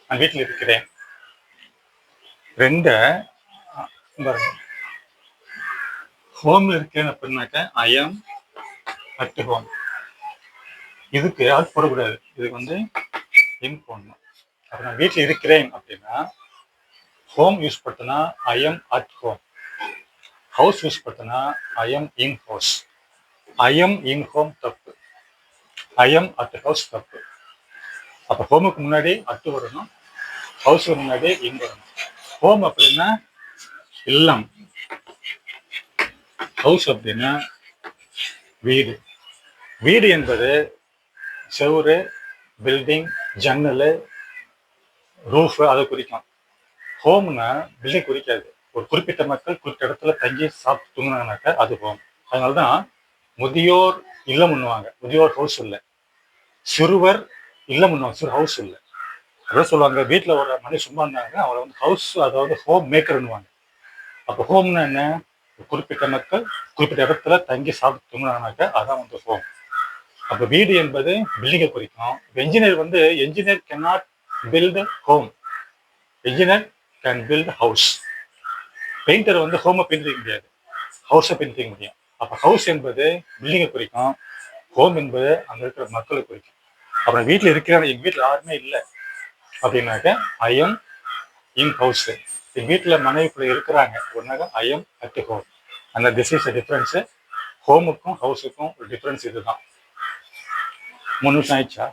நான் வீட்டில் இருக்கிறேன். ரெண்ட பாருங்க, ஹோம்ல இருக்கேன் அப்படின்னாக்க ஐ எம் அட் ஹோம். இதுக்கு அவுட் போடக்கூடாது. இதுக்கு வந்து இன் போடணும். அப்ப நான் வீட்டில் இருக்கிறேன் அப்படின்னா ஹோம் யூஸ் படுத்தினா I am at home. House use படுத்தினா I am in house. I am in home தப்பு. ஐ எம் அட் ஹவுஸ் தப்பு. அப்ப ஹோமுக்கு முன்னாடி அட்டு வரணும், ஹவுஸுக்கு முன்னாடி இன் வரணும். ஹோம் அப்படின்னா இல்லம், ஹவுஸ் அப்படின்னா வீடு. வீடு என்பது செவுரு, பில்டிங், ஜன்னல், ரூஃப் அதை குறிக்கும். ஹோம்னா பில்டிங் குறிக்காது. ஒரு குறிப்பிட்ட மக்கள் குறிப்பிட்ட இடத்துல தங்கி சாப்பிட்டு தூங்கினாங்கனாக்கா அது ஹோம். அதனாலதான் முதியோர் இல்லம் பண்ணுவாங்க, முதியோர் ஹவுஸ் இல்லை. சிறுவர் இல்லம் பண்ணுவாங்க, சிறு ஹவுஸ் இல்லை. அதான் சொல்லுவாங்க, வீட்டில் ஒரு மனுஷன் சும்மா இருந்தாங்க அவளை வந்து ஹவுஸ், அதாவது ஹோம் மேக்கர்னுவாங்க. அப்போ ஹோம்னா என்ன? குறிப்பிட்ட மக்கள் குறிப்பிட்ட இடத்துல தங்கி சாப்பிட்டு தூங்கினாங்கனாக்கா அதான் வந்து ஹோம். அப்போ வீடு என்பது பில்டிங்கை குறிக்கும். என்ஜினியர் வந்து engineer cannot build home, engineer can build house. Painter வந்து ஹோமை பெயிண்ட் செய்ய முடியாது, ஹவுஸை பெயிண்ட் செய்ய முடியும். அப்போ ஹவுஸ் என்பது பில்டிங்கை குறிக்கும், ஹோம் என்பது அங்கே இருக்கிற மக்களை குறிக்கும். அப்புறம் வீட்டில் இருக்கிற எங்கள் வீட்டில் யாருமே இல்லை அப்படின்னாக்க ஐ எம் இன் ஹவுஸ். எங்கள் வீட்டில் மனைவிக்குள்ள இருக்கிறாங்க ஒன்னாக ஐ எம் அட் ஹோம். அந்த திஸ் இஸ் டிஃபரன்ஸு. ஹோமுக்கும் ஹவுஸுக்கும் ஒரு டிஃபரன்ஸ் இதுதான். 3 நிமிஷம் ஆயிடுச்சா?